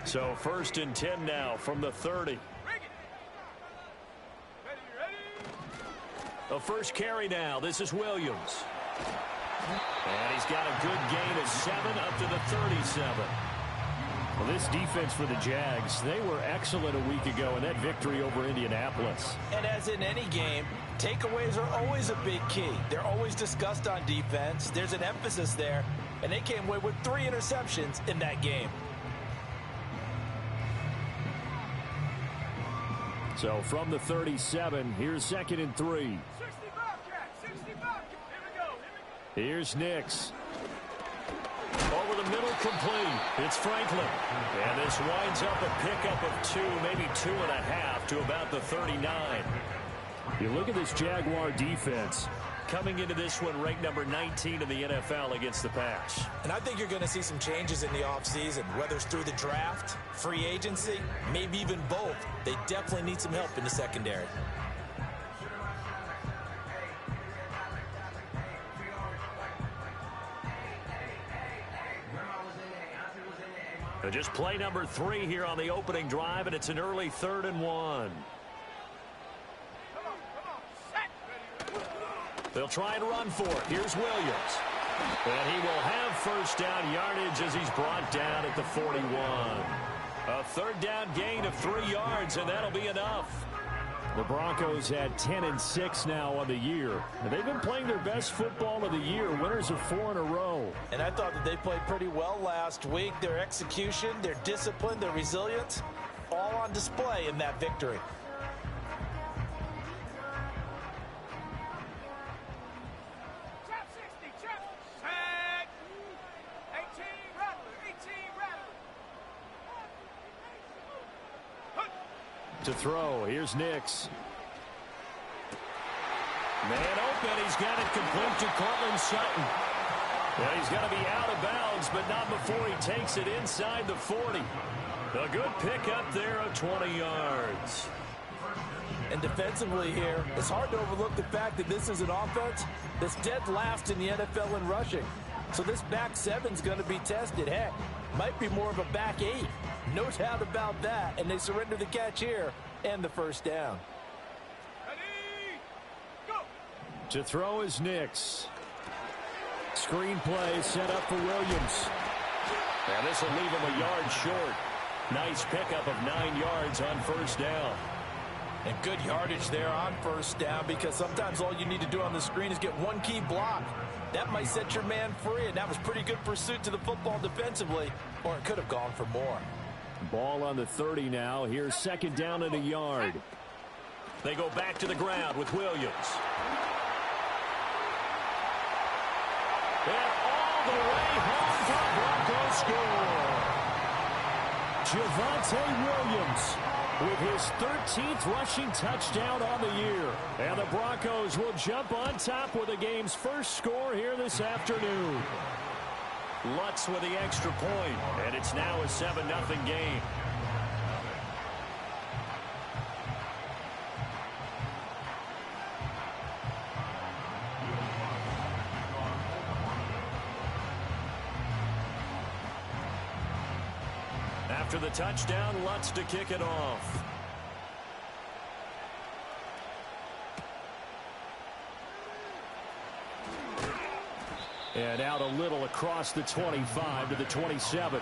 So 1st and 10 now from the 30. The first carry now. This is Williams. And he's got a good gain of 7 up to the 37. Well, this defense for the Jags, they were excellent a week ago in that victory over Indianapolis. And as in any game, takeaways are always a big key. They're always discussed on defense. There's an emphasis there. And they came away with 3 interceptions in that game. So from the 37, here's 2nd and 3. 65. Here we go. Here's Nix. Over the middle, complete. It's Franklin. And this winds up a pickup of 2, maybe 2.5 to about the 39. You look at this Jaguar defense. Coming into this one, ranked number 19 in the NFL against the pass. And I think you're going to see some changes in the offseason, whether it's through the draft, free agency, maybe even both. They definitely need some help in the secondary. Just play number 3 here on the opening drive, and it's an early 3rd and 1. They'll try and run for it. Here's Williams. And he will have first down yardage as he's brought down at the 41. A 3rd down gain of 3 yards, and that'll be enough. The Broncos had 10-6 now on the year. And they've been playing their best football of the year, winners of 4 in a row. And I thought that they played pretty well last week. Their execution, their discipline, their resilience, all on display in that victory. To throw, here's Nix. Man open, he's got it complete to Cortland Sutton. Well, he's got to be out of bounds, but not before he takes it inside the 40. A good pickup there of 20 yards. And defensively here, it's hard to overlook the fact that this is an offense that's dead last in the NFL in rushing. So this back 7's going to be tested. Heck, might be more of a back 8. No doubt about that. And they surrender the catch here and the first down. Ready, go. To throw is Nix. Screen play set up for Williams. And this will leave him a yard short. Nice pickup of 9 yards on first down. And good yardage there on first down, because sometimes all you need to do on the screen is get one key block. That might set your man free, and that was pretty good pursuit to the football defensively, or it could have gone for more. Ball on the 30 now. Here's 2nd down and a yard. They go back to the ground with Williams. And all the way home for Broncos score. Javonte Williams with his 13th rushing touchdown on the year. And the Broncos will jump on top with the game's first score here this afternoon. Lutz with the extra point, and it's now a 7-0 game. After the touchdown, Lutz to kick it off. And out a little across the 25 to the 27.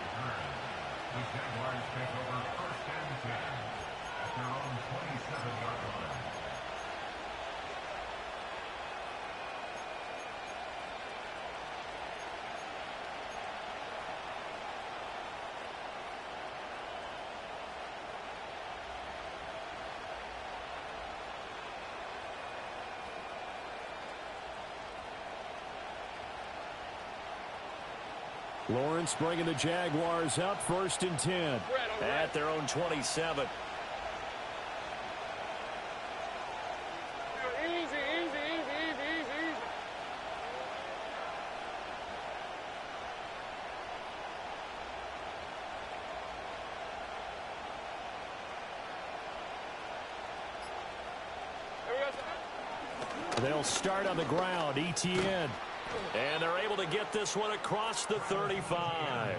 Lawrence bringing the Jaguars up 1st and 10. At their own 27. Easy. They'll start on the ground. Etienne. And they're able to get this one across the 35.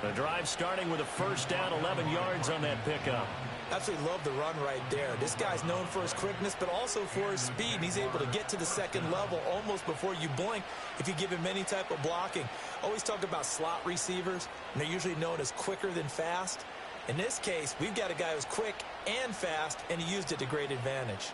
The drive starting with a first down, 11 yards on that pickup. Absolutely love the run right there. This guy's known for his quickness, but also for his speed. And he's able to get to the second level almost before you blink if you give him any type of blocking. Always talk about slot receivers, and they're usually known as quicker than fast. In this case, we've got a guy who's quick and fast, and he used it to great advantage.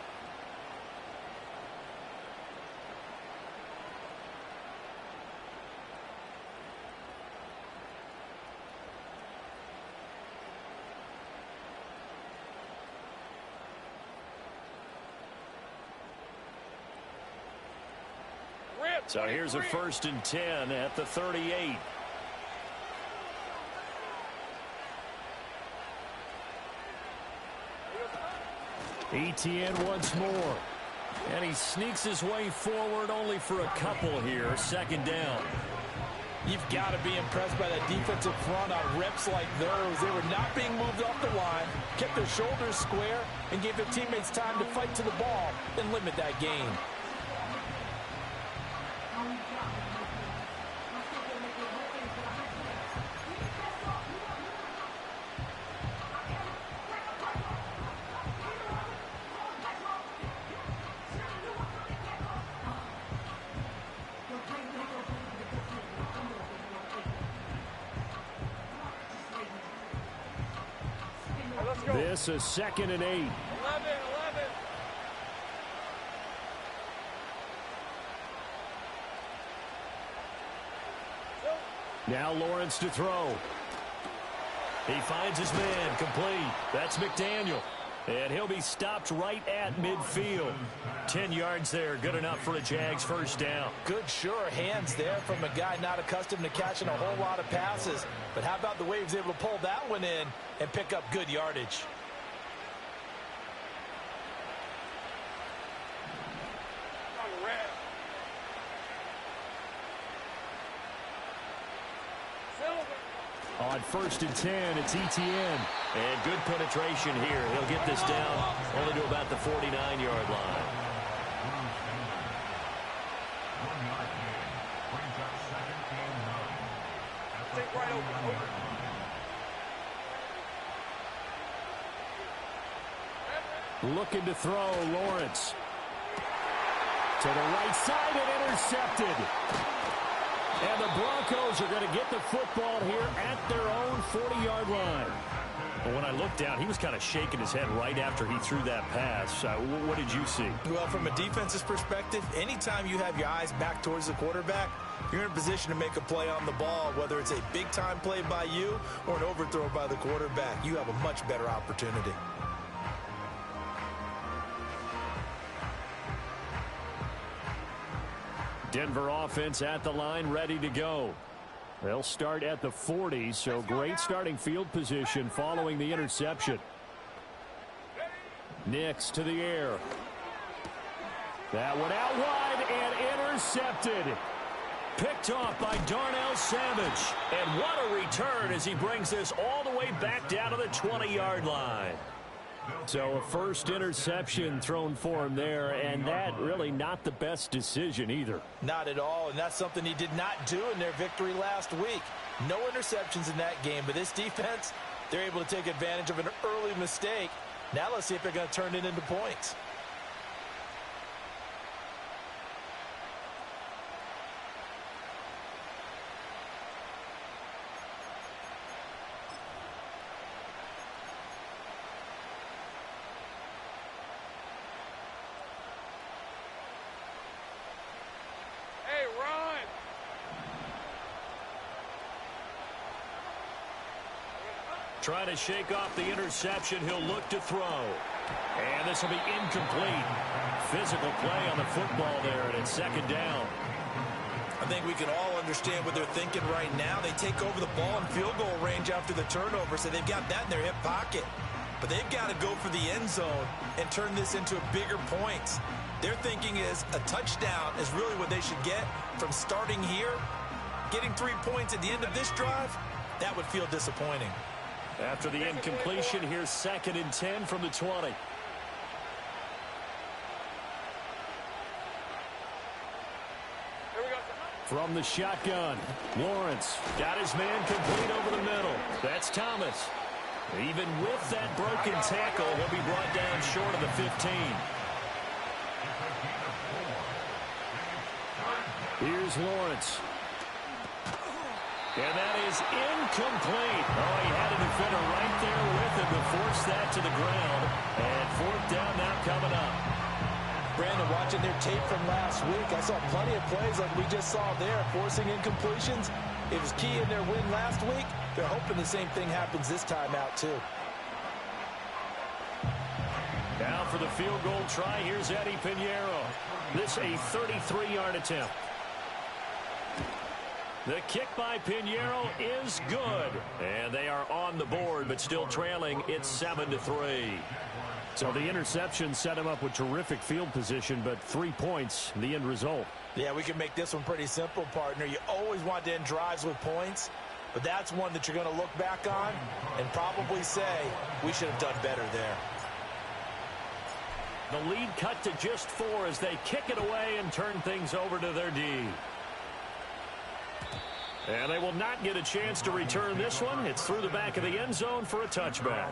So here's a 1st and 10 at the 38. Etienne once more. And he sneaks his way forward only for a couple here. 2nd down. You've got to be impressed by that defensive front on reps like those. They were not being moved off the line, kept their shoulders square, and gave their teammates time to fight to the ball and limit that gain. This is 2nd and 8. 11. Now Lawrence to throw. He finds his man, complete. That's McDaniel. And he'll be stopped right at midfield. 10 yards there, good enough for a Jags 1st down. Good, sure hands there from a guy not accustomed to catching a whole lot of passes. But how about the way he was able to pull that one in and pick up good yardage? On 1st and 10, it's Etienne. And good penetration here. He'll get this down only to about the 49-yard line. Take right over. Looking to throw, Lawrence. To the right side and intercepted. And the Broncos are going to get the football here at their own 40-yard line. Well, when I looked down, he was kind of shaking his head right after he threw that pass. What did you see? Well, from a defense's perspective, anytime you have your eyes back towards the quarterback, you're in a position to make a play on the ball, whether it's a big-time play by you or an overthrow by the quarterback. You have a much better opportunity. Denver offense at the line, ready to go. They'll start at the 40, so great starting field position following the interception. Nix to the air. That one out wide and intercepted. Picked off by Darnell Savage. And what a return as he brings this all the way back down to the 20-yard line. So a first interception thrown for him there, and that really not the best decision either. Not at all, and that's something he did not do in their victory last week. No interceptions in that game, but this defense, they're able to take advantage of an early mistake. Now let's see if they're going to turn it into points. Trying to shake off the interception. He'll look to throw. And this will be incomplete. Physical play on the football there, and it's 2nd down. I think we can all understand what they're thinking right now. They take over the ball in field goal range after the turnover, so they've got that in their hip pocket. But they've got to go for the end zone and turn this into bigger points. Their thinking is a touchdown is really what they should get from starting here. Getting 3 points at the end of this drive, that would feel disappointing. After the incompletion, here's 2nd and 10 from the 20. Here we go. From the shotgun, Lawrence. Got his man complete over the middle. That's Thomas. Even with that broken tackle, he'll be brought down short of the 15. Here's Lawrence. And that is incomplete. Oh, he had a defender right there with him to force that to the ground. And fourth down now coming up. Brandon, watching their tape from last week, I saw plenty of plays like we just saw there, forcing incompletions. It was key in their win last week. They're hoping the same thing happens this time out, too. Now for the field goal try, here's Eddie Pinheiro. This a 33-yard attempt. The kick by Pinheiro is good. And they are on the board, but still trailing. It's 7-3. So the interception set him up with terrific field position, but 3 points, the end result. Yeah, we can make this one pretty simple, partner. You always want to end drives with points, but that's one that you're going to look back on and probably say, we should have done better there. The lead cut to just 4 as they kick it away and turn things over to their D. And they will not get a chance to return this one. It's through the back of the end zone for a touchback.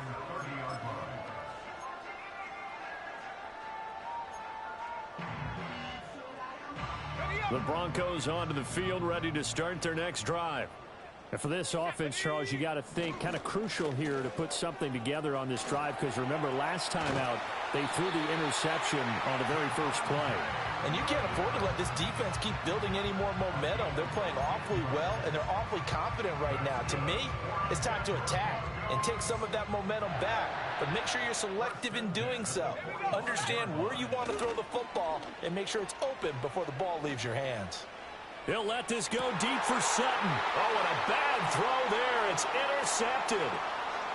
The Broncos onto the field, ready to start their next drive. And for this offense, Charles, you got to think kind of crucial here to put something together on this drive, because remember last time out they threw the interception on the very first play. And you can't afford to let this defense keep building any more momentum. They're playing awfully well, and they're awfully confident right now. To me, it's time to attack and take some of that momentum back. But make sure you're selective in doing so. Understand where you want to throw the football and make sure it's open before the ball leaves your hands. He'll let this go deep for Sutton. Oh, and a bad throw there. It's intercepted.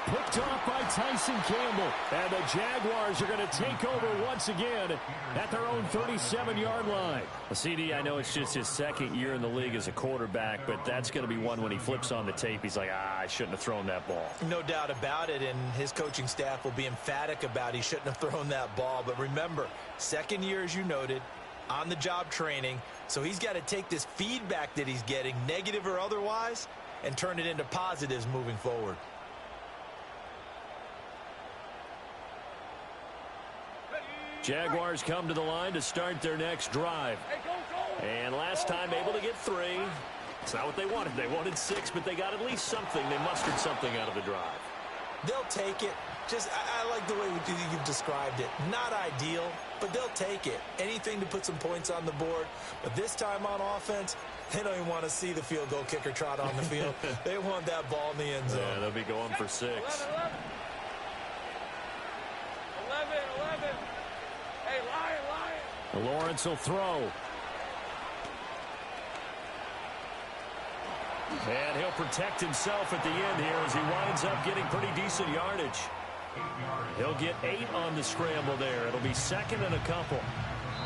Picked off by Tyson Campbell. And the Jaguars are going to take over once again at their own 37-yard line. CD, I know it's just his second year in the league as a quarterback, but that's going to be one when he flips on the tape. He's like, I shouldn't have thrown that ball. No doubt about it, and his coaching staff will be emphatic about he shouldn't have thrown that ball. But remember, second year, as you noted, on-the-job training. So he's got to take this feedback that he's getting, negative or otherwise, and turn it into positives moving forward. Jaguars come to the line to start their next drive. And last time able to get 3. It's not what they wanted. They wanted 6, but they got at least something. They mustered something out of the drive. They'll take it. Just, I like the way you've described it. Not ideal, but they'll take it. Anything to put some points on the board. But this time on offense, they don't even want to see the field goal kicker trot on the field. They want that ball in the end zone. Yeah, they'll be going for 6. 11. Hey, Lion. Lawrence will throw. And he'll protect himself at the end here as he winds up getting pretty decent yardage. He'll get 8 on the scramble there. It'll be second and a couple.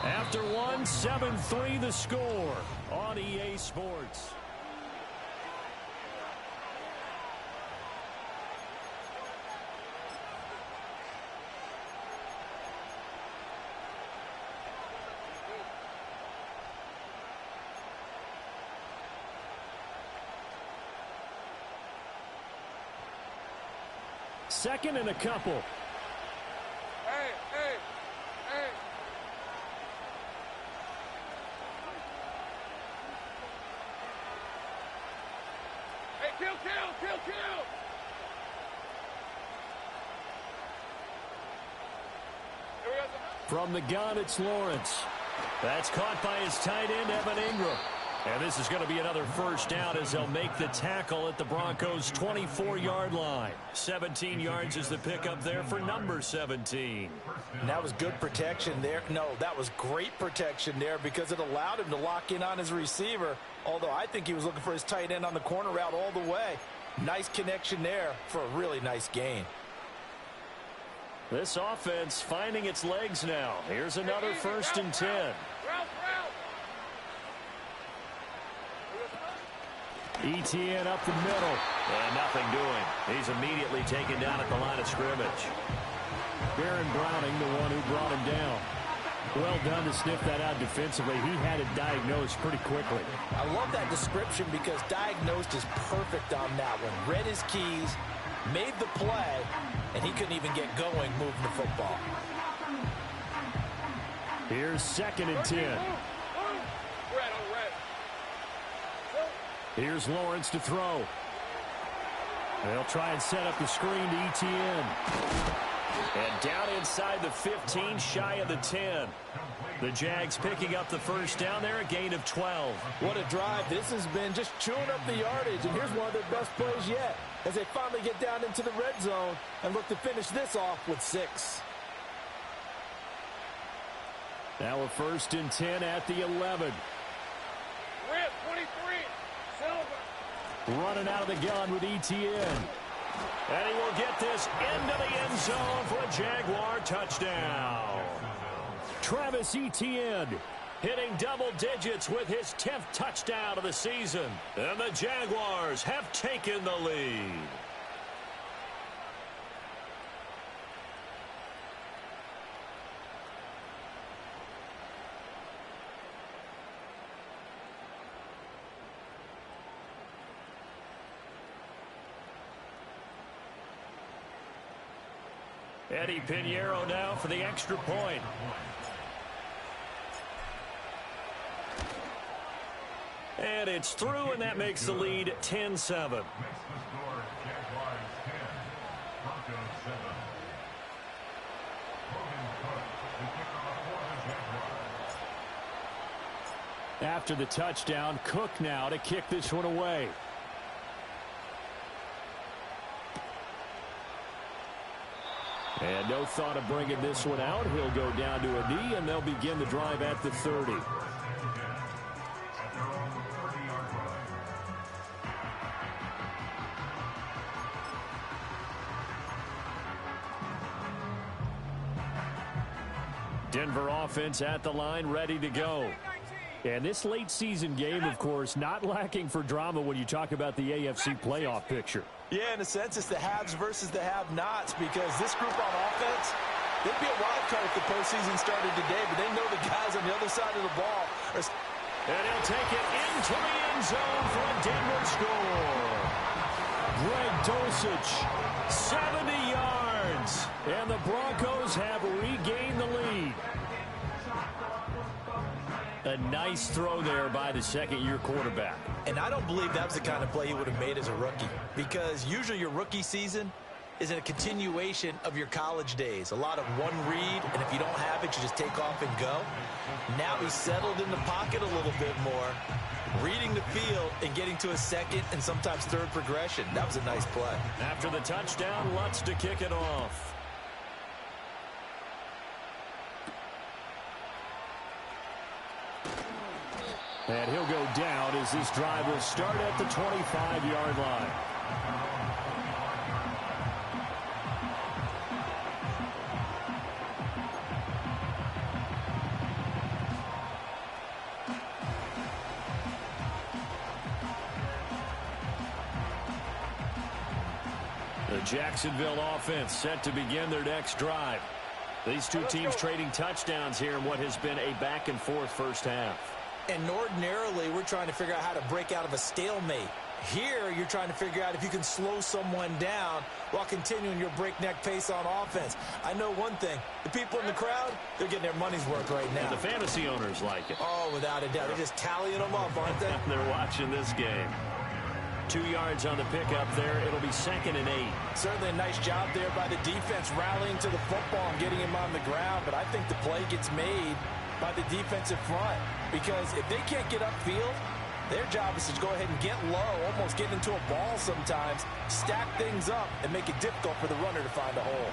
After 1, 7-3 the score on EA Sports. Second and a couple. Hey. Hey, kill. From the gun, it's Lawrence. That's caught by his tight end, Evan Ingram. And this is going to be another first down as they'll make the tackle at the Broncos' 24-yard line. 17 yards is the pickup there for number 17. And that was good protection there. No, that was great protection there because it allowed him to lock in on his receiver, although I think he was looking for his tight end on the corner route all the way. Nice connection there for a really nice gain. This offense finding its legs now. Here's another first and 10. ETN up the middle. And nothing doing. He's immediately taken down at the line of scrimmage. Baron Browning, the one who brought him down. Well done to sniff that out defensively. He had it diagnosed pretty quickly. I love that description because diagnosed is perfect on that one. Read his keys, made the play, and he couldn't even get going moving the football. Here's 2nd and 10. Here's Lawrence to throw. They'll try and set up the screen to Etienne. And down inside the 15, shy of the 10. The Jags picking up the first down there, a gain of 12. What a drive. This has been just chewing up the yardage, and here's one of their best plays yet as they finally get down into the red zone and look to finish this off with 6. Now a 1st and 10 at the 11. Red 23, Silver. Running out of the gun with Etienne. And he will get this into the end zone for a Jaguar touchdown. Travis Etienne hitting double digits with his 10th touchdown of the season. And the Jaguars have taken the lead. Eddie Pinheiro now for the extra point. And it's through, and that makes the lead 10-7. After the touchdown, Cook now to kick this one away. And no thought of bringing this one out. He'll go down to a knee, and they'll begin the drive at the 30. Denver offense at the line, ready to go. And this late season game, of course, not lacking for drama when you talk about the AFC playoff picture. Yeah, in a sense, it's the haves versus the have-nots because this group on offense, they'd be a wild card if the postseason started today, but they know the guys on the other side of the ball are... And he'll take it into the end zone for a Denver score. Greg Dulcich, 70 yards. and the Broncos have regained the lead. A nice throw there by the second-year quarterback. And I don't believe that was the kind of play he would have made as a rookie, because usually your rookie season is in a continuation of your college days. A lot of one read, and if you don't have it, you just take off and go. Now he's settled in the pocket a little bit more, reading the field and getting to a second and sometimes third progression. That was a nice play. After the touchdown, Lutz to kick it off. And he'll go down as this drive will start at the 25-yard line. The Jacksonville offense set to begin their next drive. These two teams trading touchdowns here in what has been a back-and-forth first half. And ordinarily, we're trying to figure out how to break out of a stalemate. Here, you're trying to figure out if you can slow someone down while continuing your breakneck pace on offense. I know one thing. The people in the crowd, they're getting their money's worth right now. And the fantasy owners like it. Oh, without a doubt. They're just tallying them up, aren't they? They're watching this game. 2 yards on the pickup there. It'll be 2nd and 8. Certainly a nice job there by the defense rallying to the football and getting him on the ground. But I think the play gets made by the defensive front, because if they can't get upfield, their job is to go ahead and get low, almost get into a ball sometimes, stack things up, and make it difficult for the runner to find a hole.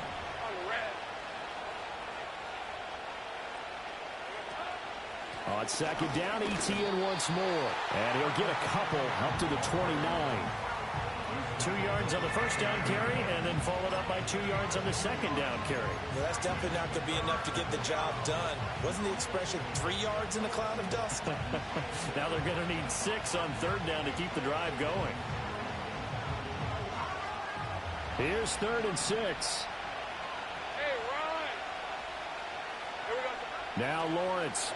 On second down, Etienne once more. And he'll get a couple up to the 29. 2 yards on the first down carry, and then followed up by 2 yards on the second down carry. Well, that's definitely not going to be enough to get the job done. Wasn't the expression 3 yards in a cloud of dust? Now they're going to need 6 on third down to keep the drive going. Here's 3rd and 6. Hey, Ron. Here we go. Now Lawrence.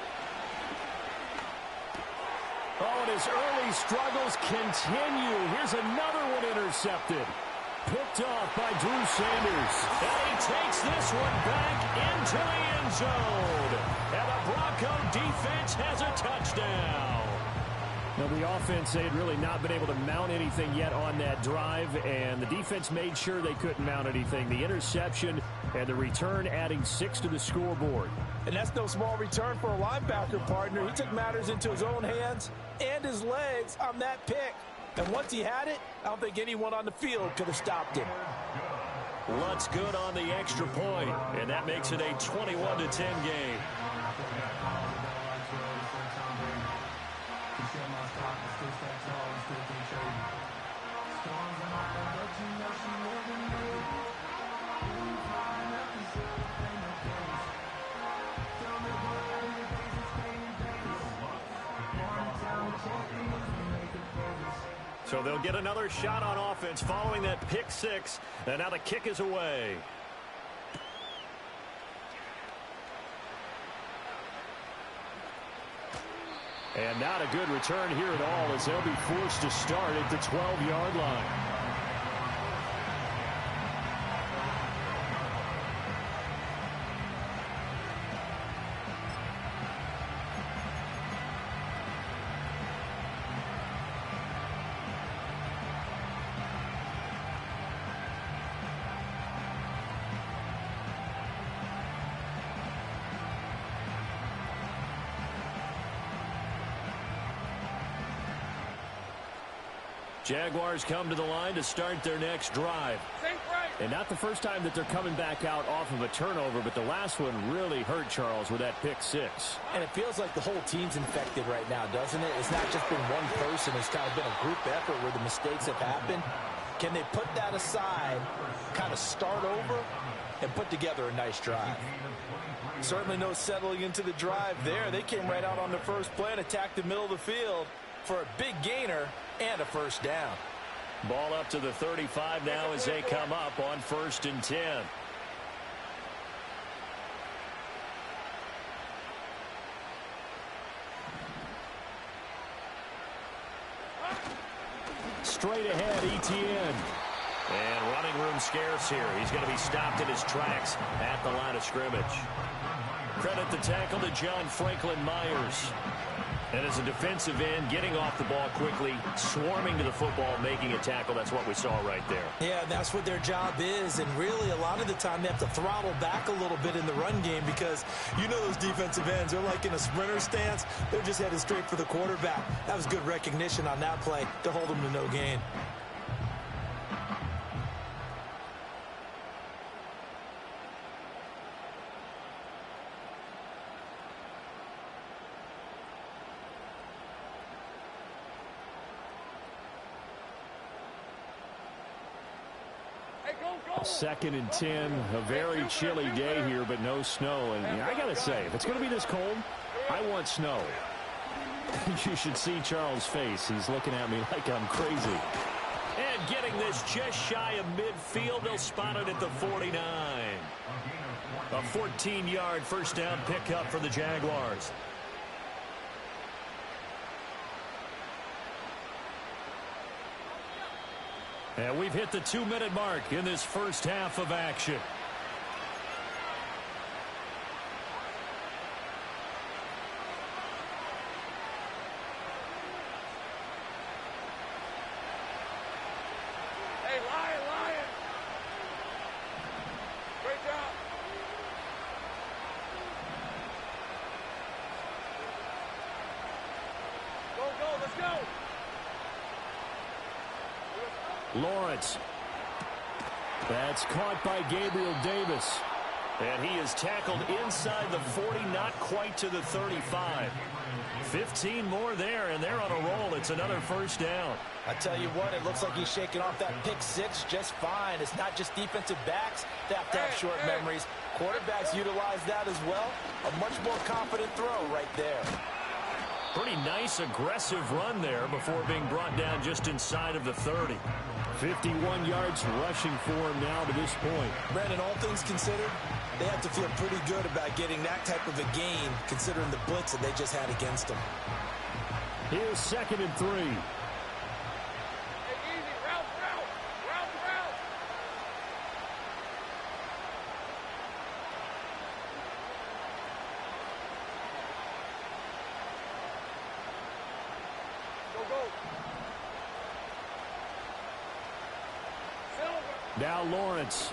Oh, and his early struggles continue. Here's another one intercepted. Picked off by Drew Sanders. And he takes this one back into the end zone. And the Bronco defense has a touchdown. Now, the offense, they had really not been able to mount anything yet on that drive, and the defense made sure they couldn't mount anything. The interception and the return adding 6 to the scoreboard. And that's no small return for a linebacker, partner. He took matters into his own hands and his legs on that pick. And once he had it, I don't think anyone on the field could have stopped him. Lutt's good on the extra point, and that makes it a 21-10 game. So they'll get another shot on offense following that pick 6, and now the kick is away. And not a good return here at all, as they'll be forced to start at the 12-yard line. Jaguars come to the line to start their next drive. And not the first time that they're coming back out off of a turnover, but the last one really hurt Charles with that pick 6. And it feels like the whole team's infected right now, doesn't it? It's not just been one person. It's kind of been a group effort where the mistakes have happened. Can they put that aside, kind of start over, and put together a nice drive? Certainly no settling into the drive there. They came right out on the first play and attacked the middle of the field for a big gainer and a first down. Ball up to the 35 now as they come up on 1st and 10. Straight ahead, Etienne. And running room scarce here. He's going to be stopped in his tracks at the line of scrimmage. Credit the tackle to John Franklin Myers. And as a defensive end, getting off the ball quickly, swarming to the football, making a tackle. That's what we saw right there. Yeah, that's what their job is. And really, a lot of the time, they have to throttle back a little bit in the run game because you know those defensive ends, they're like in a sprinter stance. They're just headed straight for the quarterback. That was good recognition on that play to hold them to no gain. Second and 10, a very chilly day here, but no snow. And I got to say, if it's going to be this cold, I want snow. You should see Charles' face. He's looking at me like I'm crazy. And getting this just shy of midfield, they'll spot it at the 49. A 14-yard first down pickup for the Jaguars. And we've hit the 2-minute mark in this first half of action. Hey, Lion! Great job. Go, let's go. Lawrence. That's caught by Gabriel Davis. And he is tackled inside the 40, not quite to the 35. 15 more there, and they're on a roll. It's another first down. I tell you what, it looks like he's shaking off that pick 6 just fine. It's not just defensive backs that have to have short memories. Quarterbacks utilize that as well. A much more confident throw right there. Pretty nice, aggressive run there before being brought down just inside of the 30. 51 yards rushing for him now to this point. Brandon, all things considered, they have to feel pretty good about getting that type of a gain, considering the blitz that they just had against them. Here's 2nd and 3. Hey, easy. Route. Go. Silver. Now Lawrence.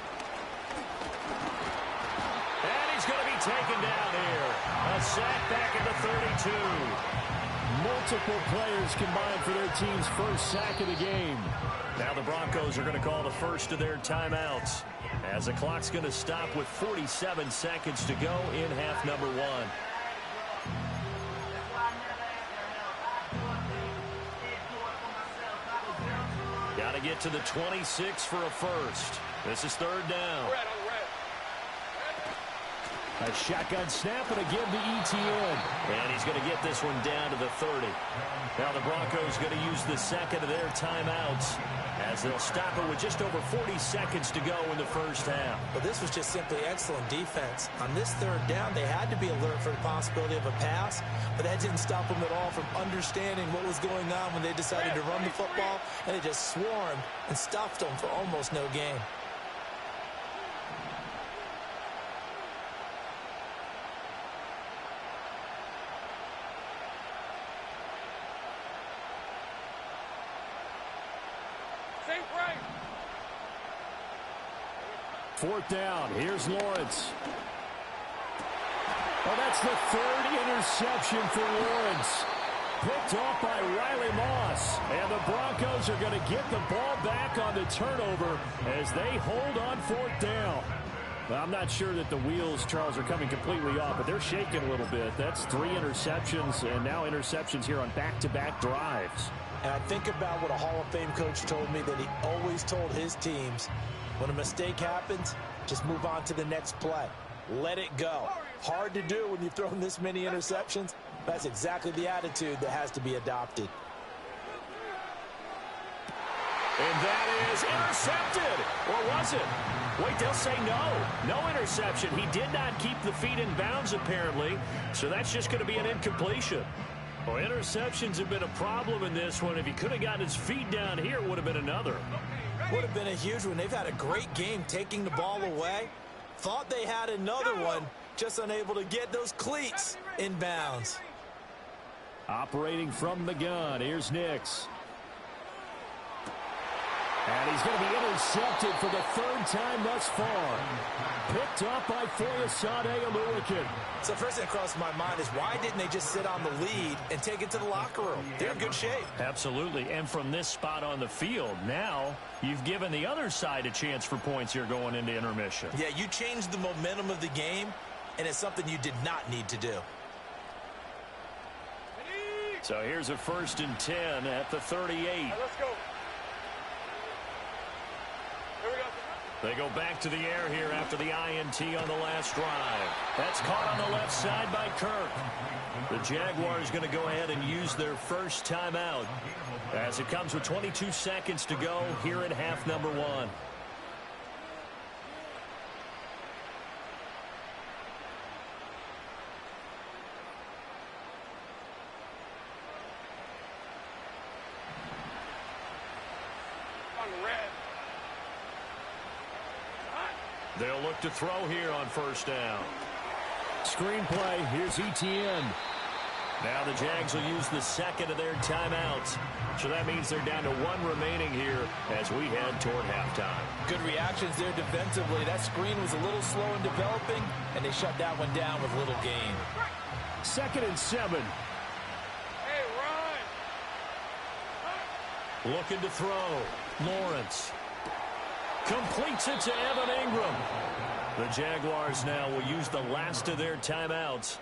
And he's going to be taken down here. A sack back at the 32. Multiple players combined for their team's first sack of the game. Now the Broncos are going to call the first of their timeouts, as the clock's going to stop with 47 seconds to go in half number 1. Got to get to the 26 for a first. This is 3rd down. Red on red. A shotgun snap and again to Etienne. And he's going to get this one down to the 30. Now the Broncos going to use the second of their timeouts, as they'll stop it with just over 40 seconds to go in the first half. But this was just simply excellent defense. On this 3rd down, they had to be alert for the possibility of a pass, but that didn't stop them at all from understanding what was going on when they decided to run the football, and they just swarmed and stuffed them for almost no gain. Same frame. 4th down. Here's Lawrence. Oh, that's the 3rd interception for Lawrence. Picked off by Riley Moss. And the Broncos are going to get the ball back on the turnover as they hold on 4th down. Well, I'm not sure that the wheels, Charles, are coming completely off, but they're shaking a little bit. That's 3 interceptions and now interceptions here on back-to-back drives. And I think about what a Hall of Fame coach told me, that he always told his teams, when a mistake happens, just move on to the next play. Let it go. Hard to do when you've thrown this many interceptions. That's exactly the attitude that has to be adopted. And that is intercepted. Or was it? Wait, they'll say no. No interception. He did not keep the feet in bounds, apparently. So that's just going to be an incompletion. Well, interceptions have been a problem in this one. If he could have gotten his feet down here, it would have been another. Would have been a huge one. They've had a great game taking the ball away. Thought they had another one, just unable to get those cleats in bounds. Operating from the gun, here's Nix. And he's going to be intercepted for the 3rd time thus far. Picked up by Foyesade Oluokun. So first thing that crossed my mind is, why didn't they just sit on the lead and take it to the locker room? They're in good shape. Absolutely. And from this spot on the field, now you've given the other side a chance for points here going into intermission. Yeah, you changed the momentum of the game, and it's something you did not need to do. So here's a 1st and 10 at the 38. Right, let's go. Here we go. They go back to the air here after the INT on the last drive. That's caught on the left side by Kirk. The Jaguars going to go ahead and use their first timeout, as it comes with 22 seconds to go here in half number 1. On red. They'll look to throw here on 1st down. Screenplay, here's Etienne. Now the Jags will use the second of their timeouts. So that means they're down to 1 remaining here as we head toward halftime. Good reactions there defensively. That screen was a little slow in developing, and they shut that one down with little gain. 2nd and 7. Hey, run. Looking to throw. Lawrence completes it to Evan Ingram. The Jaguars now will use the last of their timeouts.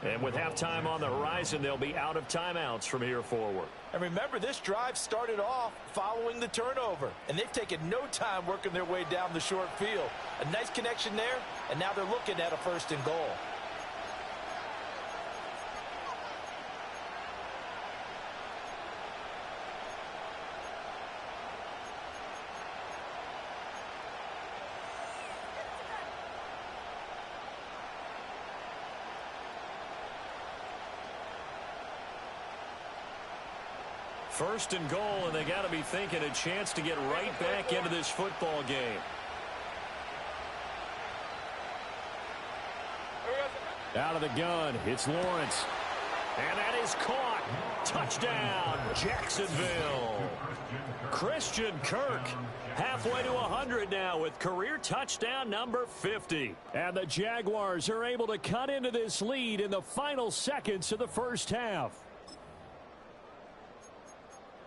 And with halftime on the horizon, they'll be out of timeouts from here forward. And remember, this drive started off following the turnover, and they've taken no time working their way down the short field. A nice connection there, and now they're looking at a 1st and goal. First and goal, and they got to be thinking a chance to get right back into this football game. Out of the gun, it's Lawrence. And that is caught. Touchdown, Jacksonville. Christian Kirk halfway to 100 now with career touchdown number 50. And the Jaguars are able to cut into this lead in the final seconds of the first half.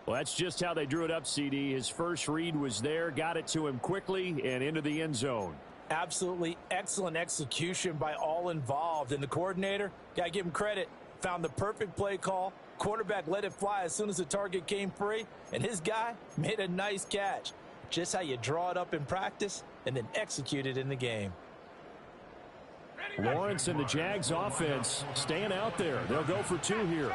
Well, that's just how they drew it up, CD. His first read was there, got it to him quickly, and into the end zone. Absolutely excellent execution by all involved. And the coordinator, got to give him credit, found the perfect play call. Quarterback let it fly as soon as the target came free, and his guy made a nice catch. Just how you draw it up in practice and then execute it in the game. Lawrence and the Jags offense staying out there. They'll go for two here.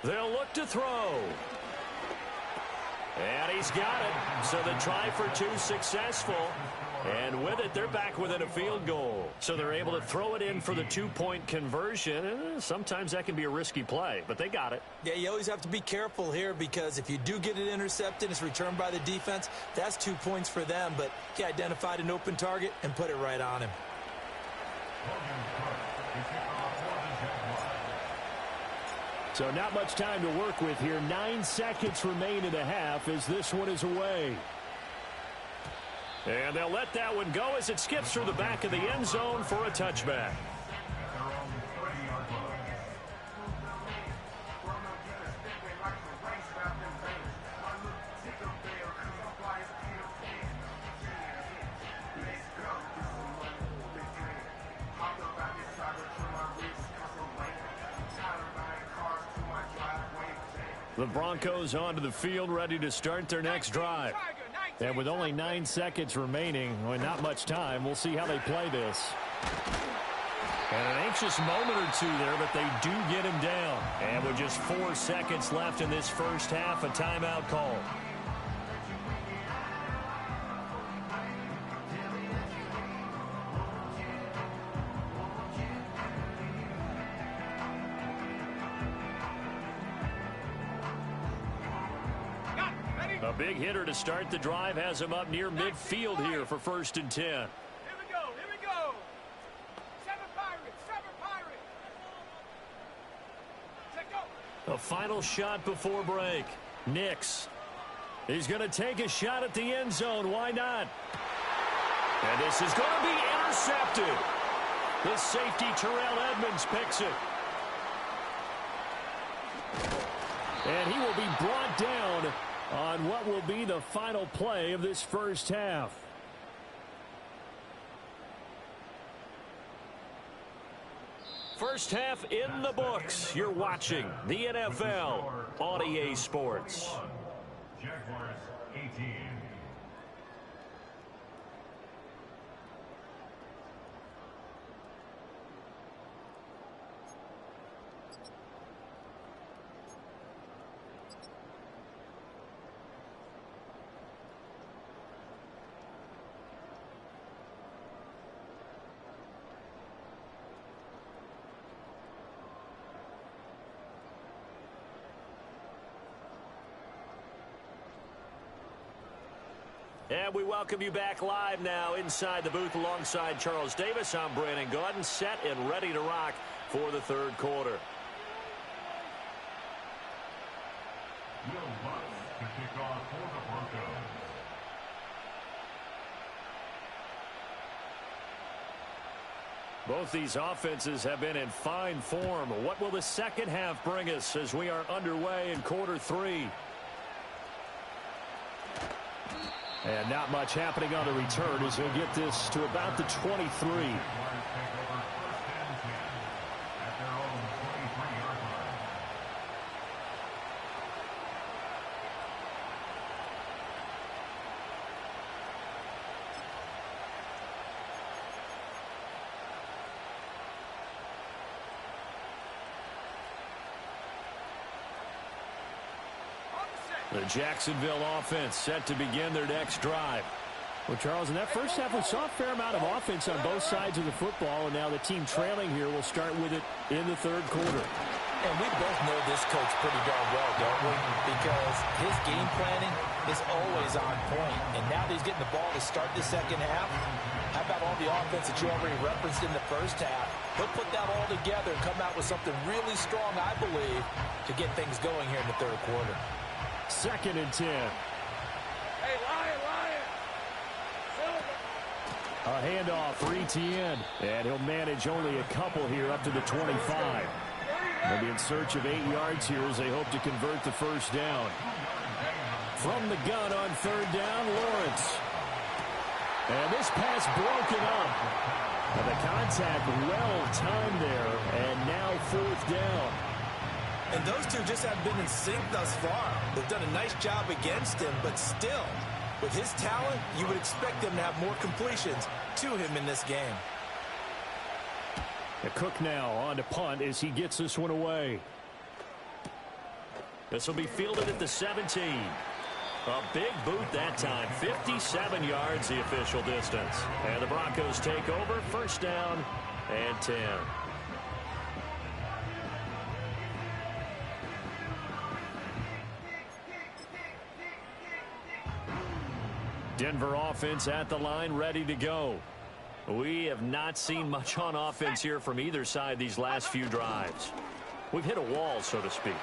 They'll look to throw. And he's got it. So the try for two successful. And with it, they're back within a field goal. So they're able to throw it in for the two-point conversion. And sometimes that can be a risky play, but they got it. Yeah, you always have to be careful here because if you do get it intercepted, it's returned by the defense, that's 2 points for them. But he identified an open target and put it right on him. So not much time to work with here. 9 seconds remain in the half as this one is away. And they'll let that one go as it skips through the back of the end zone for a touchback. The Broncos onto the field, ready to start their next drive. And with only 9 seconds remaining, well, not much time, we'll see how they play this. And an anxious moment or two there, but they do get him down. And with just 4 seconds left in this first half, a timeout call. A big hitter to start the drive has him up near midfield here for 1st and 10. Here we go, here we go. Seven Pirates. Let go. A final shot before break. Nix. He's going to take a shot at the end zone. Why not? And this is going to be intercepted. The safety, Terrell Edmonds, picks it. And he will be brought down on what will be the final play of this first half. First half in the books. You're watching the NFL on EA Sports. Jaguars 18. And we welcome you back live now inside the booth alongside Charles Davis. I'm Brandon Gaudin, set and ready to rock for the third quarter. Will Lutz to kick off for the Broncos. Both these offenses have been in fine form. What will the second half bring us as we are underway in quarter 3? And not much happening on the return as he'll get this to about the 23. The Jacksonville offense set to begin their next drive. Well, Charles, in that first half, we saw a fair amount of offense on both sides of the football, and now the team trailing here will start with it in the third quarter. And we both know this coach pretty darn well, don't we? Because his game planning is always on point. And now that he's getting the ball to start the second half, how about all the offense that you already referenced in the first half? He'll put that all together and come out with something really strong, I believe, to get things going here in the third quarter. 2nd and 10. Hey, Lion! Silver! A handoff for Etienne, and he'll manage only a couple here up to the 25. They'll be in search of 8 yards here as they hope to convert the first down. From the gun on 3rd down, Lawrence. And this pass broken up. And the contact well timed there, and now 4th down. And those two just haven't been in sync thus far. They've done a nice job against him, but still, with his talent, you would expect them to have more completions to him in this game. Cook now on to punt as he gets this one away. This will be fielded at the 17. A big boot that time. 57 yards the official distance. And the Broncos take over. 1st down and 10. Denver offense at the line, ready to go. We have not seen much on offense here from either side these last few drives. We've hit a wall, so to speak.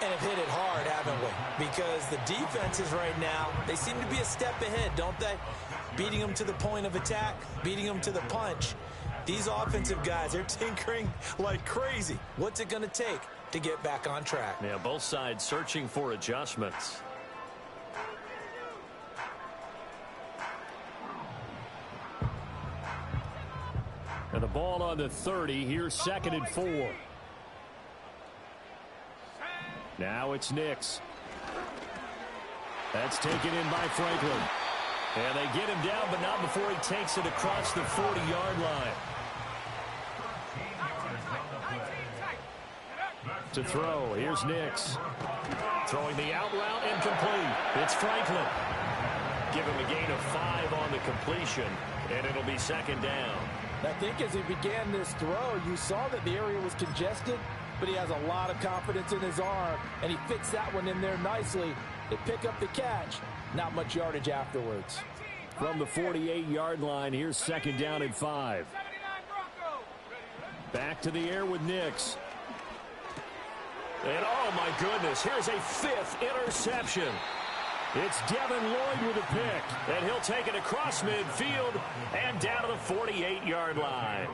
And have hit it hard, haven't we? Because the defenses right now, they seem to be a step ahead, don't they? Beating them to the point of attack, beating them to the punch. These offensive guys, they're tinkering like crazy. What's it going to take to get back on track? Yeah, both sides searching for adjustments. And the ball on the 30. Here's 2nd and 4. Now it's Nix. That's taken in by Franklin. And they get him down, but not before he takes it across the 40-yard line. To throw, here's Nix. Throwing the out route, incomplete. It's Franklin. Give him a gain of 5 on the completion, and it'll be 2nd down. I think as he began this throw, you saw that the area was congested, but he has a lot of confidence in his arm, and he fits that one in there nicely. They pick up the catch. Not much yardage afterwards. From the 48-yard line, here's 2nd down and 5. Back to the air with Nix. And oh my goodness, here's a 5th interception. It's Devin Lloyd with a pick. And he'll take it across midfield and down to the 48-yard line.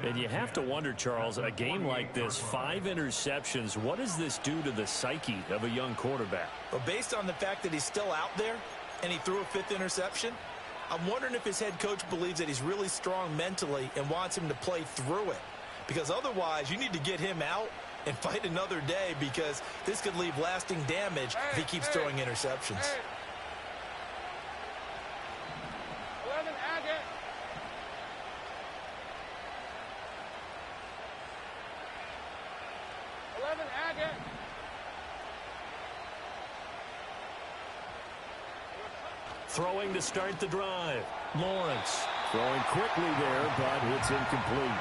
And you have to wonder, Charles, a game like this, 5 interceptions, what does this do to the psyche of a young quarterback? Well, based on the fact that he's still out there and he threw a 5th interception, I'm wondering if his head coach believes that he's really strong mentally and wants him to play through it. Because otherwise, you need to get him out and fight another day, because this could leave lasting damage if he keeps throwing interceptions. 11 Agate. Throwing to start the drive. Lawrence. Throwing quickly there, but it's incomplete.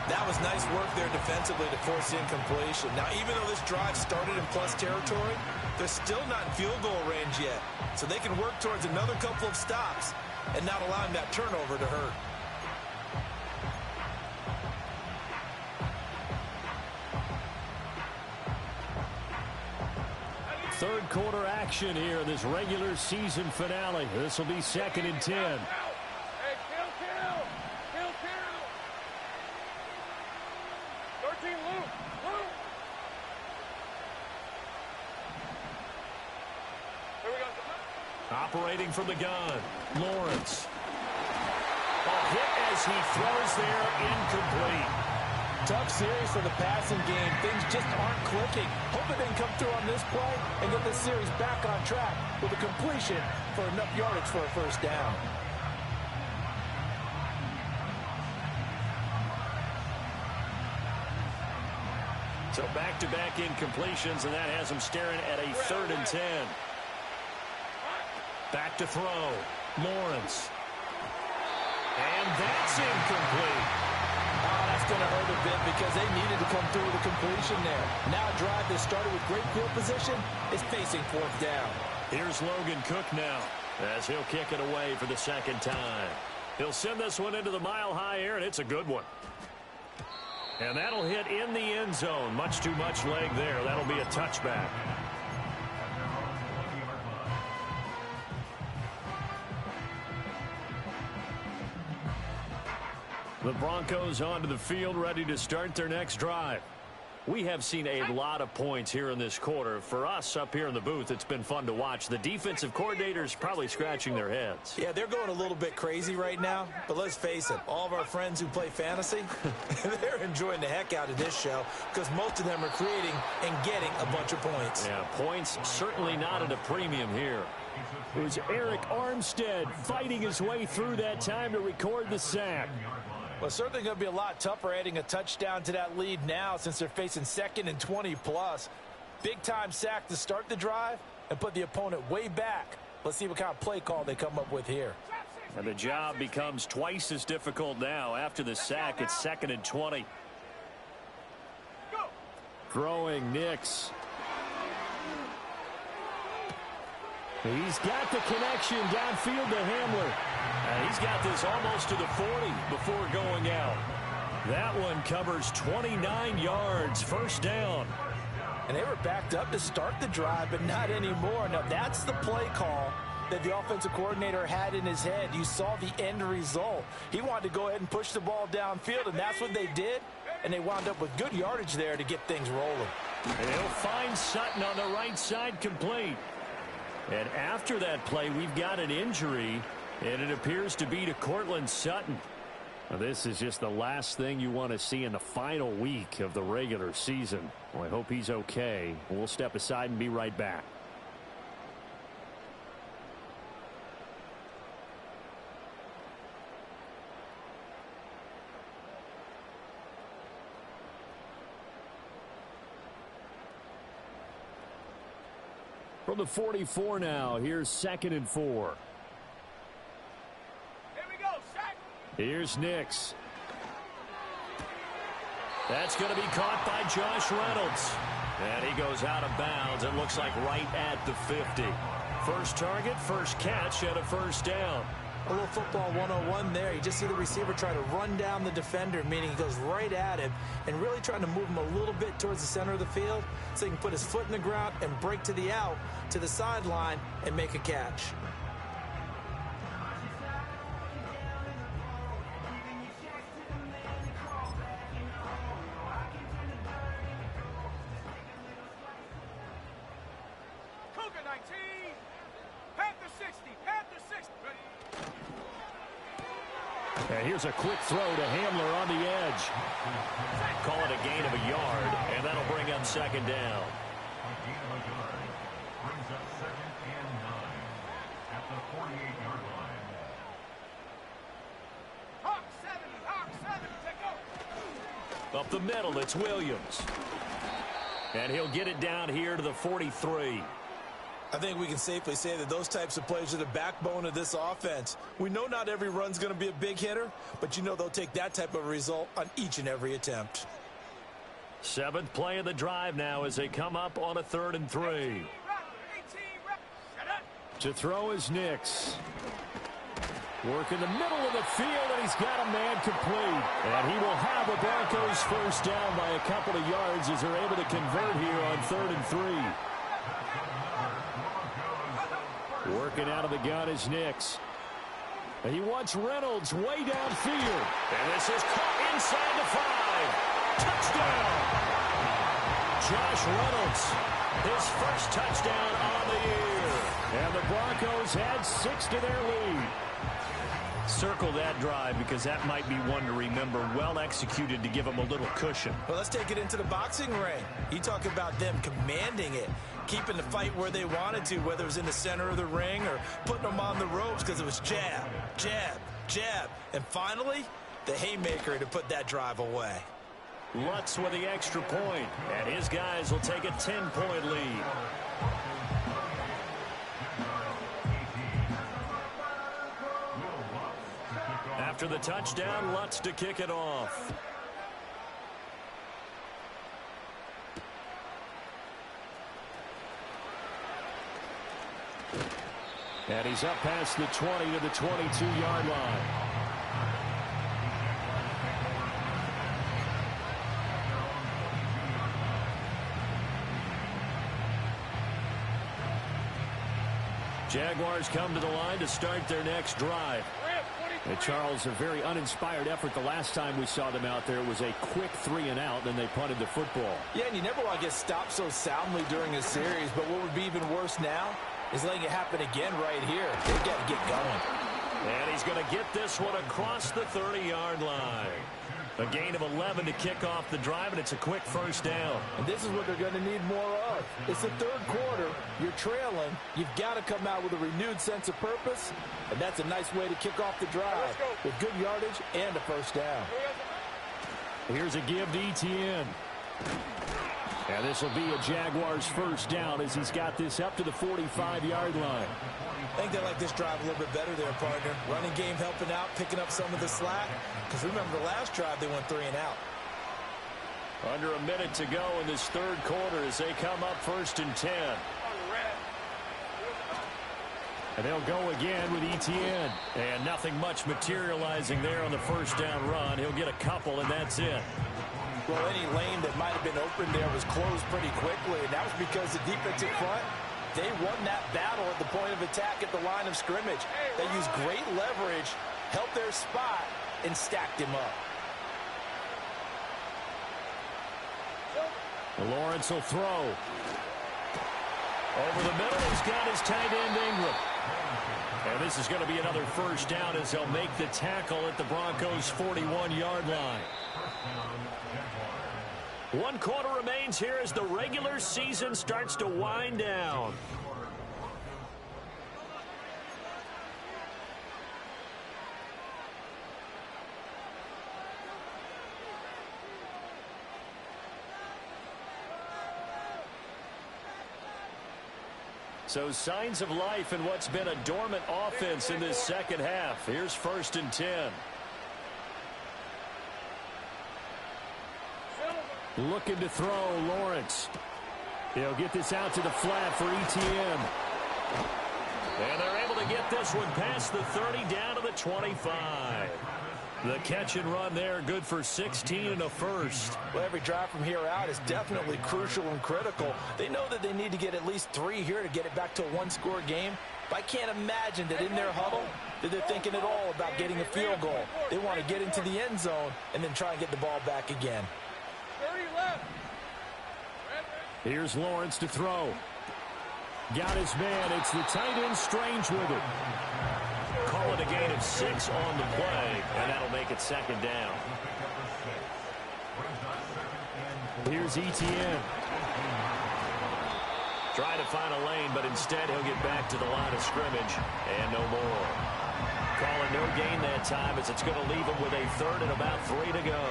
That was nice work there defensively to force incompletion. Now, even though this drive started in plus territory, they're still not in field goal range yet. So they can work towards another couple of stops and not allowing that turnover to hurt. Third quarter action here in this regular season finale. This will be 2nd and 10. Hey, kill. 13, Luke. Here we go. Operating from the gun. Lawrence. A hit as he throws there, incomplete. Tough series for the passing game. Things just aren't clicking. Hoping they can come through on this play and get this series back on track with a completion for enough yardage for a first down. So back-to-back incompletions, and that has him staring at a 3rd and 10. Back to throw. Lawrence. And that's incomplete. Oh, that's going to hurt a bit because they needed to come through with a completion there. Now a drive that started with great field position is facing fourth down. Here's Logan Cook now as he'll kick it away for the second time. He'll send this one into the mile-high air, and it's a good one. And that'll hit in the end zone. Much too much leg there. That'll be a touchback. The Broncos onto the field, ready to start their next drive. We have seen a lot of points here in this quarter. For us up here in the booth, it's been fun to watch. The defensive coordinators probably scratching their heads. Yeah, they're going a little bit crazy right now. But let's face it, all of our friends who play fantasy, they're enjoying the heck out of this show because most of them are creating and getting a bunch of points. Yeah, points certainly not at a premium here. It was Eric Armstead fighting his way through that time to record the sack. Well, it's certainly going to be a lot tougher adding a touchdown to that lead now since they're facing 2nd and 20+. Big-time sack to start the drive and put the opponent way back. Let's see what kind of play call they come up with here. And the job becomes twice as difficult now. After the sack, it's 2nd and 20. Throwing Nix. He's got the connection downfield to Hamler. And he's got this almost to the 40 before going out. That one covers 29 yards, first down. And they were backed up to start the drive, but not anymore. Now, that's the play call that the offensive coordinator had in his head. You saw the end result. He wanted to go ahead and push the ball downfield, and that's what they did. And they wound up with good yardage there to get things rolling. And he'll find Sutton on the right side complete. And after that play, we've got an injury, and it appears to be to Courtland Sutton. Now, this is just the last thing you want to see in the final week of the regular season. Well, I hope he's okay. We'll step aside and be right back. From the 44 now, here's 2nd and 4. Here we go, sack. Here's Nix. That's going to be caught by Josh Reynolds. And he goes out of bounds. It looks like right at the 50. First target, first catch, and a first down. A little football 101 there. You just see the receiver try to run down the defender, meaning he goes right at him and really trying to move him a little bit towards the center of the field so he can put his foot in the ground and break to the out, to the sideline, and make a catch. Cougar 19. Panther 60. Panther 60. Ready. And here's a quick throw to Hamler on the edge. Call it a gain of a yard, and that'll bring up second down. A gain of a yard brings up 2nd and 9 at the 48-yard line. Hawk 70. Hawk 70. Take over. Up the middle, it's Williams. And he'll get it down here to the 43. I think we can safely say that those types of plays are the backbone of this offense. We know not every run's going to be a big hitter, but you know they'll take that type of result on each and every attempt. 7th play of the drive now as they come up on a 3rd and 3. 18 rep. Shut up. To throw is Nix. Work in the middle of the field, and he's got a man complete. And he will have the Broncos first down by a couple of yards as they're able to convert here on 3rd and 3. Working out of the gun is Nix. And he wants Reynolds way downfield. And this is caught inside the 5. Touchdown! Josh Reynolds, his first touchdown on the year. And the Broncos add 6 to their lead. Circle that drive because that might be one to remember. Well executed to give them a little cushion. Well, let's take it into the boxing ring. You talk about them commanding it, keeping the fight where they wanted to, whether it was in the center of the ring or putting them on the ropes because it was jab, jab, jab. And finally, the haymaker to put that drive away. Lutz with the extra point, and his guys will take a 10-point lead. After the touchdown, Lutz to kick it off. And he's up past the 20 to the 22-yard line. Jaguars come to the line to start their next drive. And Charles, a very uninspired effort the last time we saw them out there. It was a quick 3-and-out, then they punted the football. Yeah, and you never want to get stopped so soundly during a series, but what would be even worse now is letting it happen again right here. They've got to get going. And he's going to get this one across the 30-yard line. A gain of 11 to kick off the drive, and it's a quick first down. And this is what they're going to need more of. It's the third quarter. You're trailing. You've got to come out with a renewed sense of purpose, and that's a nice way to kick off the drive with good yardage and a first down. Here's a give to Etienne. And this will be a Jaguars first down as he's got this up to the 45-yard line. I think they like this drive a little bit better there, partner. Running game helping out, picking up some of the slack. Because remember, the last drive they went 3-and-out. Under a minute to go in this third quarter as they come up 1st and 10. And they'll go again with Etienne. And nothing much materializing there on the first down run. He'll get a couple, and that's it. Well, any lane that might have been open there was closed pretty quickly, and that was because the defensive front, they won that battle at the point of attack at the line of scrimmage. They used great leverage, held their spot, and stacked him up. Lawrence will throw. Over the middle, he's got his tight end Ingram. And this is going to be another first down as they'll make the tackle at the Broncos' 41-yard line. 1 quarter remains here as the regular season starts to wind down. So signs of life in what's been a dormant offense in this second half. Here's 1st and 10. Looking to throw, Lawrence. He'll get this out to the flat for Etienne. And they're able to get this one past the 30 down to the 25. The catch and run there, good for 16 and a first. Well, every drive from here out is definitely crucial and critical. They know that they need to get at least 3 here to get it back to a 1-score game. But I can't imagine that in their huddle that they're thinking at all about getting a field goal. They want to get into the end zone and then try and get the ball back again. 30 left. Here's Lawrence to throw. Got his man. It's the tight end Strange with it. Call it a gain of 6 on the play, and that'll make it 2nd down. Here's Etienne. Trying to find a lane, but instead he'll get back to the line of scrimmage, and no more. Calling no gain that time as it's going to leave him with a 3rd and about 3 to go.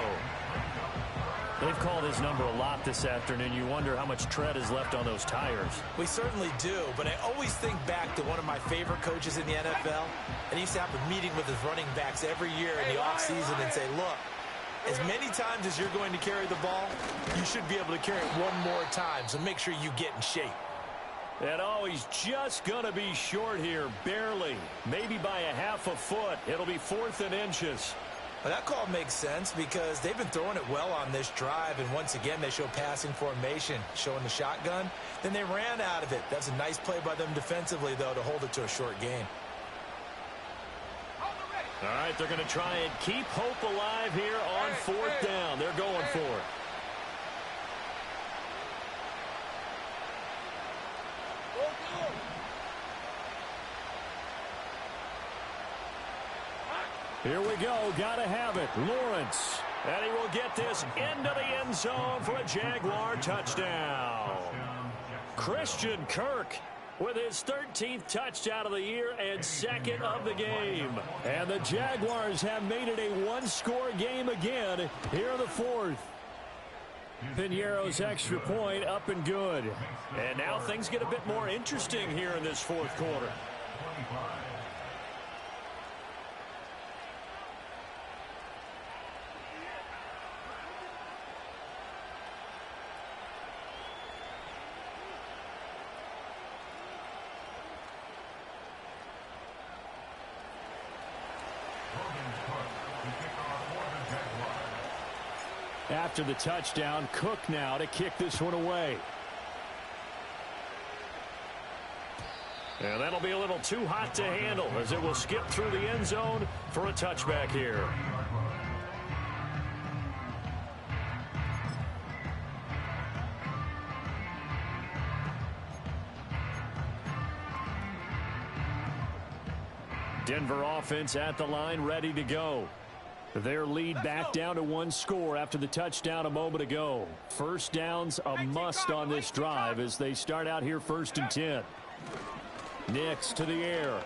They've called his number a lot this afternoon. You wonder how much tread is left on those tires. We certainly do, but I always think back to one of my favorite coaches in the NFL, and he used to have a meeting with his running backs every year in the offseason and say, look, as many times as you're going to carry the ball, you should be able to carry it one more time, so make sure you get in shape. And oh, he's just going to be short here, barely, maybe by a half a foot. It'll be 4th and inches. Well, that call makes sense because they've been throwing it well on this drive, and once again they show passing formation, showing the shotgun. Then they ran out of it. That's a nice play by them defensively, though, to hold it to a short gain. All right, they're going to try and keep hope alive here on 4th down. They're going for it. Here we go. Got to have it. Lawrence. And he will get this into the end zone for a Jaguar touchdown. Christian Kirk with his 13th touchdown of the year and 2nd of the game. And the Jaguars have made it a 1-score game again here in the 4th. Piñeiro's extra point up and good. And now things get a bit more interesting here in this 4th quarter. after the touchdown. Cook now to kick this one away. And that'll be a little too hot to handle as it will skip through the end zone for a touchback here. Denver offense at the line, ready to go. Their lead back down to one score after the touchdown a moment ago. First down's a must on this drive as they start out here 1st and 10. Nix to the air.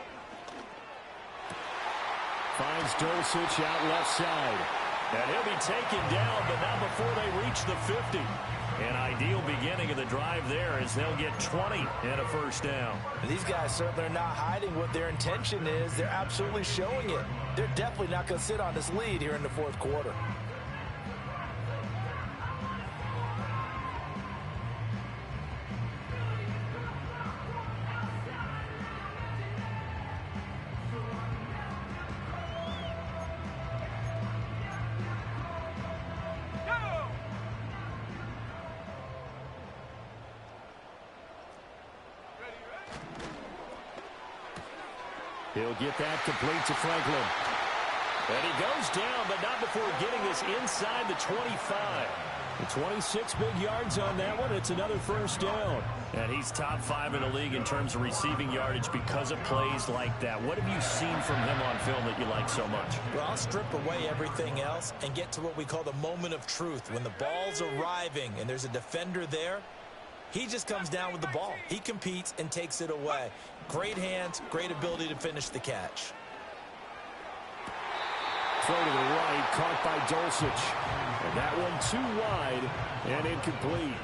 Finds Dulcich out left side. And he'll be taken down, but not before they reach the 50. An ideal beginning of the drive there as they'll get 20 and a first down. And these guys certainly are not hiding what their intention is. They're absolutely showing it. They're definitely not going to sit on this lead here in the 4th quarter. He'll get that complete to Franklin. And he goes down, but not before getting this inside the 25. The 26 big yards on that one. It's another first down. And he's top 5 in the league in terms of receiving yardage because of plays like that. What have you seen from him on film that you like so much? Well, I'll strip away everything else and get to what we call the moment of truth. When the ball's arriving and there's a defender there, he just comes down with the ball. He competes and takes it away. Great hands, great ability to finish the catch. Throw to the right, caught by Dulcich. And that one too wide and incomplete.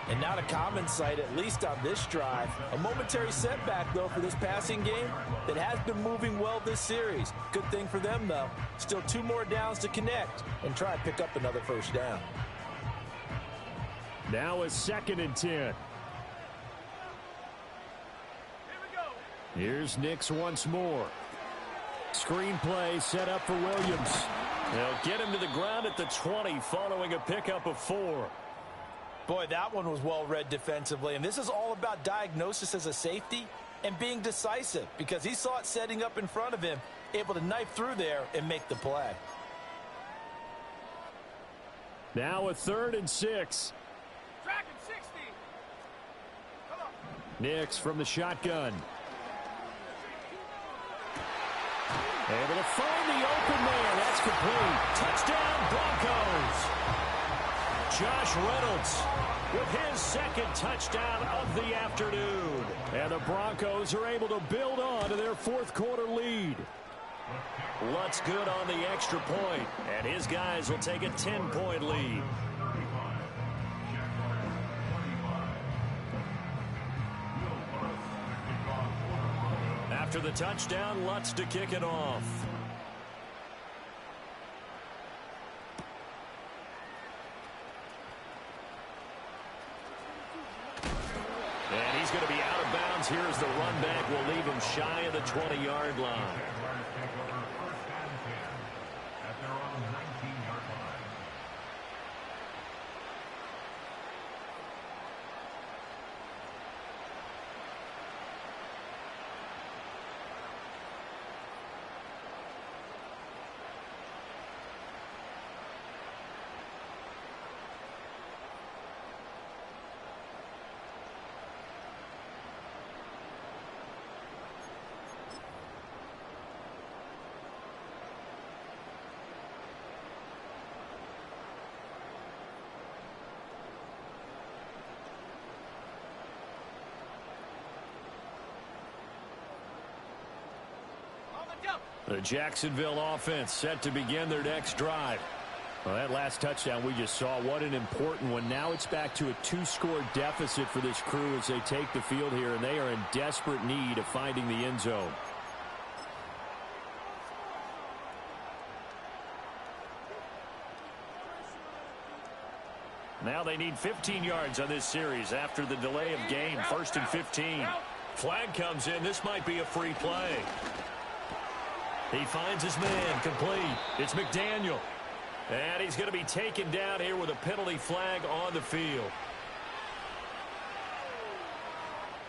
And not a common sight, at least on this drive. A momentary setback, though, for this passing game that has been moving well this series. Good thing for them, though. Still 2 more downs to connect and try and pick up another first down. Now a 2nd and 10. Here's Nix once more. Screen play set up for Williams. They'll get him to the ground at the 20 following a pickup of 4. Boy, that one was well read defensively. And this is all about diagnosis as a safety and being decisive because he saw it setting up in front of him, able to knife through there and make the play. Now a 3rd and 6. Tracking 60. Come on. Nix from the shotgun. Able to find the open man. That's complete. Touchdown, Broncos. Josh Reynolds with his 2nd touchdown of the afternoon. And the Broncos are able to build on to their 4th quarter lead. Lutz good on the extra point, and his guys will take a 10-point lead. After the touchdown, Lutz to kick it off. And he's going to be out of bounds here as the run back will leave him shy of the 20-yard line. The Jacksonville offense set to begin their next drive. Well, that last touchdown we just saw, what an important one. Now it's back to a 2-score deficit for this crew as they take the field here, and they are in desperate need of finding the end zone. Now they need 15 yards on this series after the delay of game. 1st and 15. Flag comes in. This might be a free play. He finds his man complete. It's McDaniel. And he's going to be taken down here with a penalty flag on the field.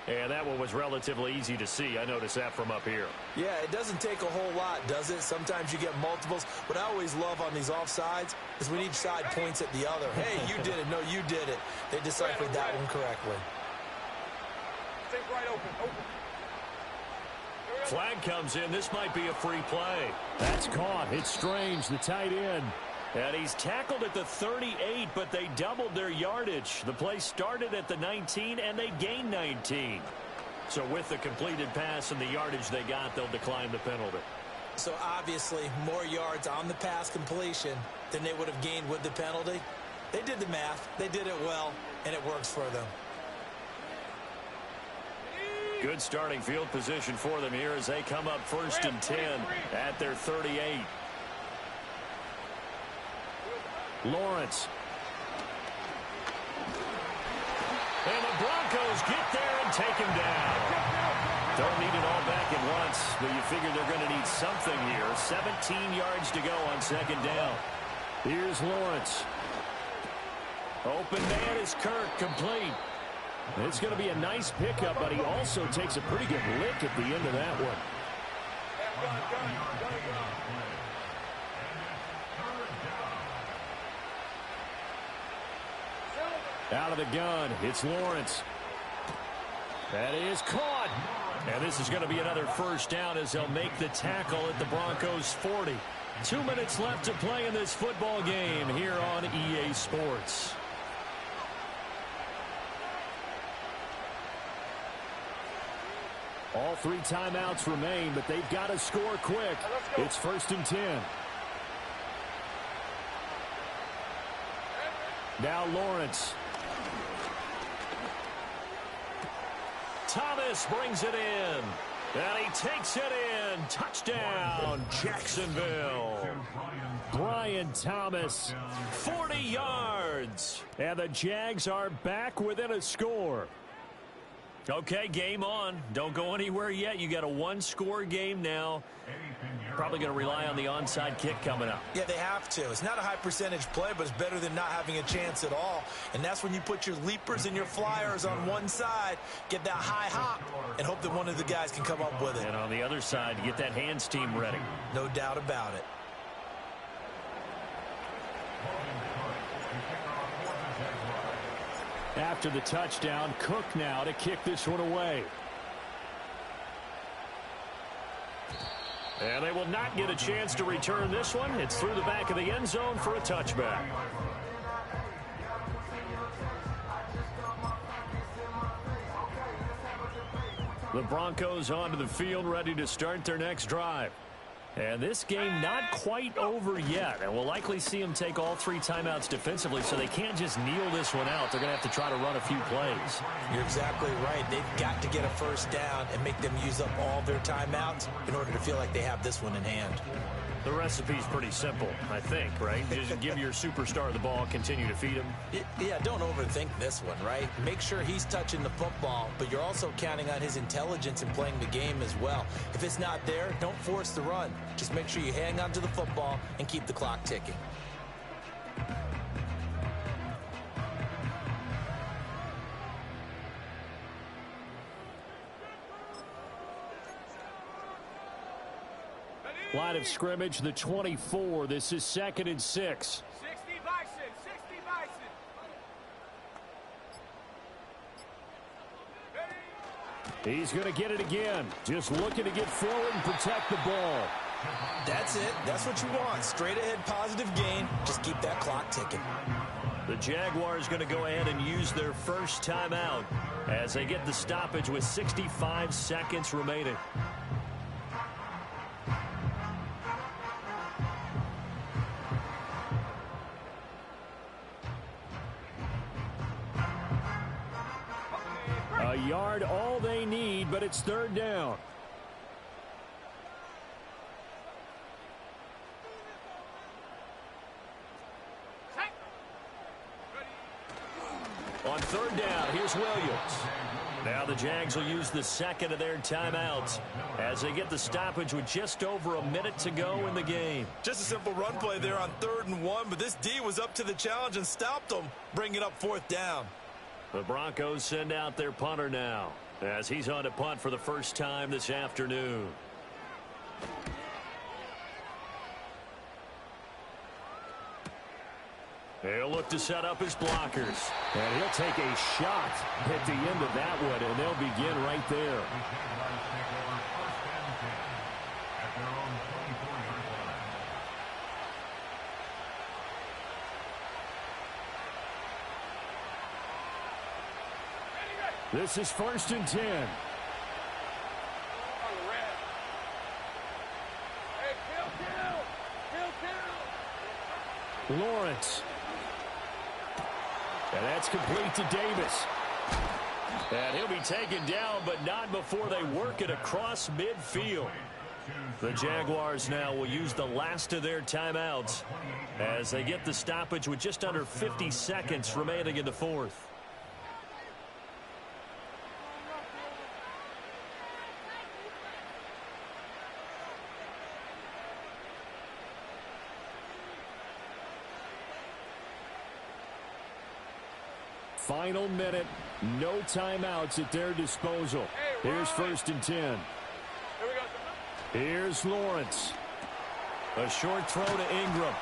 And that one was relatively easy to see. I noticed that from up here. Yeah, it doesn't take a whole lot, does it? Sometimes you get multiples. What I always love on these offsides is when each side points at the other. Hey, you did it. No, you did it. They deciphered that one correctly. Stay right open. Flag comes in. This might be a free play. That's caught. It's Strange, the tight end. And he's tackled at the 38, but they doubled their yardage. The play started at the 19, and they gained 19. So with the completed pass and the yardage they got, they'll decline the penalty. So obviously, more yards on the pass completion than they would have gained with the penalty. They did the math. They did it well, and it works for them. Good starting field position for them here as they come up 1st and 10 at their 38. Lawrence. And the Broncos get there and take him down. Don't need it all back at once, but you figure they're going to need something here. 17 yards to go on 2nd down. Here's Lawrence. Open man is Kirk, complete. It's going to be a nice pickup, but he also takes a pretty good lick at the end of that one. Out of the gun, it's Lawrence. That is caught. And this is going to be another 1st down as they'll make the tackle at the Broncos 40. 2 minutes left to play in this football game here on EA Sports. All 3 timeouts remain, but they've got to score quick. It's 1st and 10. Now Lawrence. Thomas brings it in. And he takes it in. Touchdown, Jacksonville. Brian Thomas. 40 yards. And the Jags are back within a score. Okay, game on. Don't go anywhere yet. You got a 1-score game now. Probably going to rely on the onside kick coming up. Yeah, they have to. It's not a high percentage play, but it's better than not having a chance at all. And that's when you put your leapers and your flyers on one side, get that high hop, and hope that one of the guys can come up with it. And on the other side, get that hands team ready. No doubt about it. After the touchdown, Cook now to kick this one away. And they will not get a chance to return this one. It's through the back of the end zone for a touchback. The Broncos onto the field, ready to start their next drive. And this game not quite over yet. And we'll likely see them take all 3 timeouts defensively, so they can't just kneel this one out. They're going to have to try to run a few plays. You're exactly right. They've got to get a 1st down and make them use up all their timeouts in order to feel like they have this one in hand. The recipe's pretty simple, I think, right? Just give your superstar the ball, continue to feed him. Yeah, don't overthink this one, right? Make sure he's touching the football, but you're also counting on his intelligence in playing the game as well. If it's not there, don't force the run. Just make sure you hang on to the football and keep the clock ticking. Line of scrimmage, the 24. This is 2nd and 6. 60 Bison, 60 Bison. He's going to get it again. Just looking to get forward and protect the ball. That's it. That's what you want. Straight ahead positive gain. Just keep that clock ticking. The Jaguars going to go ahead and use their 1st timeout as they get the stoppage with 65 seconds remaining. A yard, all they need, but it's 3rd down. On 3rd down, here's Williams. Now the Jags will use the second of their timeouts as they get the stoppage with just over a minute to go in the game. Just a simple run play there on 3rd and 1, but this D was up to the challenge and stopped them, bringing up 4th down. The Broncos send out their punter now as he's on to punt for the first time this afternoon. He'll look to set up his blockers. And he'll take a shot at the end of that one, and they'll begin right there. This is 1st and 10. Lawrence. And that's complete to Davis. And he'll be taken down, but not before they work it across midfield. The Jaguars now will use the last of their timeouts as they get the stoppage with just under 50 seconds remaining in the 4th. Final minute, no timeouts at their disposal. Here's 1st and 10. Here's Lawrence. A short throw to Ingram.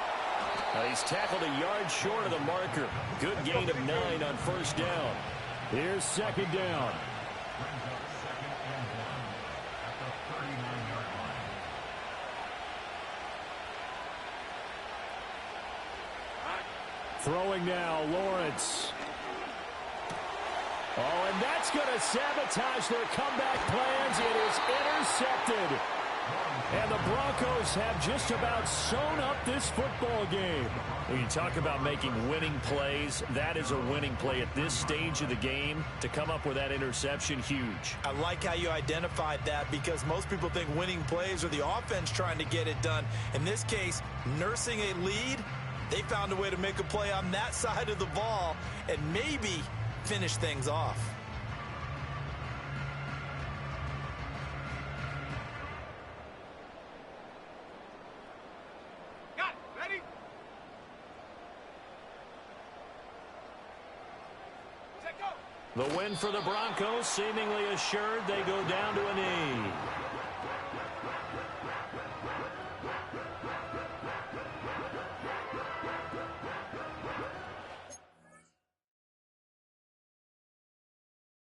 He's tackled a yard short of the marker. Good gain of 9 on 1st down. Here's 2nd down. Throwing now, Lawrence. Oh, and that's going to sabotage their comeback plans. It is intercepted. And the Broncos have just about sewn up this football game. When you talk about making winning plays, that is a winning play at this stage of the game. To come up with that interception, huge. I like how you identified that because most people think winning plays are the offense trying to get it done. In this case, nursing a lead, they found a way to make a play on that side of the ball and maybe finish things off. Got it. Ready? Set, go. The win for the Broncos seemingly assured. They go down to a knee.